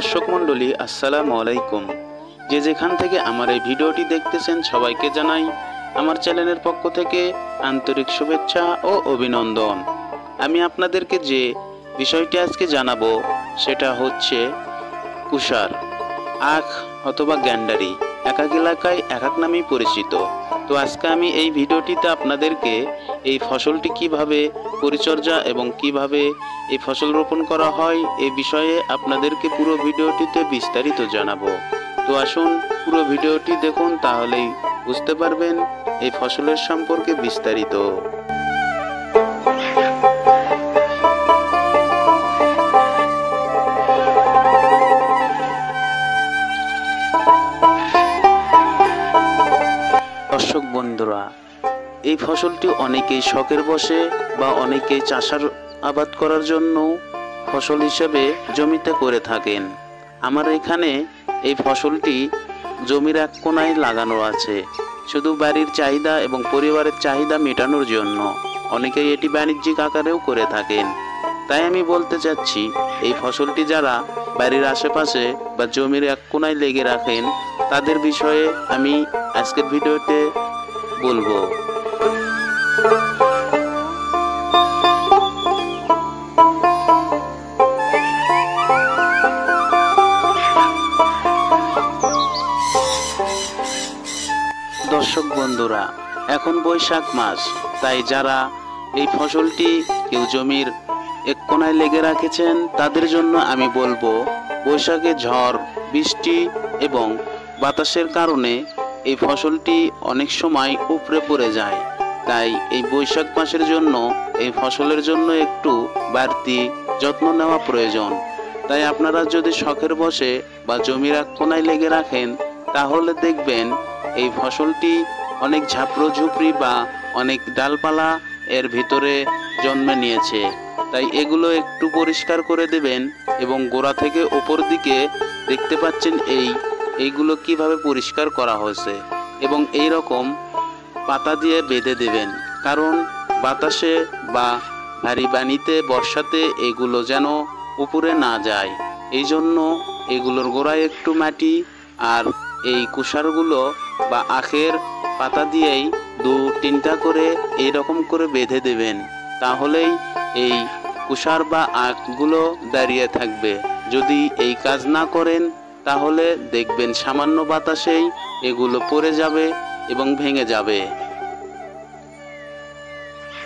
দর্শক মণ্ডলী আসসালামু আলাইকুম। যে যেখান থেকে আমার এই ভিডিওটি দেখতেছেন সবাইকে জানাই আমার চ্যানেলের পক্ষ থেকে আন্তরিক শুভেচ্ছা ও অভিনন্দন। আমি আপনাদেরকে যে বিষয়টি আজকে জানাবো সেটা হচ্ছে কুষার, আখ অথবা গ্যান্ডারি, এক এক এলাকায় এক এক নামেই পরিচিত। তো আজকে আমি এই ভিডিওটিতে আপনাদেরকে এই ফসলটি কিভাবে পরিচর্যা এবং কিভাবে এই ফসল রোপণ করা হয় এই বিষয়ে আপনাদেরকে পুরো ভিডিওটিতে বিস্তারিত জানাবো। তো আসুন পুরো ভিডিওটি দেখুন, তাহলেই বুঝতে পারবেন এই ফসলের সম্পর্কে বিস্তারিত। দর্শক বন্ধুরা, এই ফসলটি অনেকেই শখের বশে বা অনেকেই চাষার আবাদ করার জন্য ফসল হিসেবে জমিতে করে থাকেন। আমার এখানে এই ফসলটি জমির এক কোণায় লাগানো আছে, শুধু বাড়ির চাহিদা এবং পরিবারের চাহিদা মেটানোর জন্য। অনেকেই এটি বাণিজ্যিক আকারেও করে থাকেন। তাই আমি বলতে চাচ্ছি, এই ফসলটি যারা বাড়ির আশেপাশে বা জমির এক কোণায় লেগে রাখেন তাদের বিষয়ে আমি আজকের ভিডিওতে বলবো। দর্শক বন্ধুরা, এখন বৈশাখ মাস, তাই যারা এই ফসলটি কেউ জমির এক কোণায় লেগে রাখেছেন তাদের জন্য আমি বলবো, বৈশাখে ঝড় বৃষ্টি এবং বাতাসের কারণে এই ফসলটি অনেক সময় উপড়ে পড়ে যায়। তাই এই বৈশাখ মাসের জন্য এই ফসলের জন্য একটু বাড়তি যত্ন নেওয়া প্রয়োজন। তাই আপনারা যদি শখের বশে বা জমির এক কোণায় লেগে রাখেন তাহলে দেখবেন এই ফসলটি অনেক ঝাপড়ো ঝুপড়ি বা অনেক ডালপালা এর ভিতরে জন্মে নিয়েছে। তাই এগুলো একটু পরিষ্কার করে দেবেন এবং গোড়া থেকে ওপর দিকে দেখতে পাচ্ছেন এইগুলো কিভাবে পরিষ্কার করা হয়েছে, এবং এই রকম পাতা দিয়ে বেঁধে দেবেন, কারণ বাতাসে বা ভারী পানিতে বর্ষাতে এগুলো যেন উপরে না যায়। এই জন্য এগুলোর গোড়ায় একটু মাটি আর এই কুষারগুলো বা আখের পাতা দিয়েই 2-3টা করে এইরকম করে বেঁধে দেবেন, তাহলেই এই কুষার বা আখগুলো দাঁড়িয়ে থাকবে। যদি এই কাজ না করেন তাহলে দেখবেন সামান্য বাতাসেই এগুলো পড়ে যাবে এবং ভেঙে যাবে।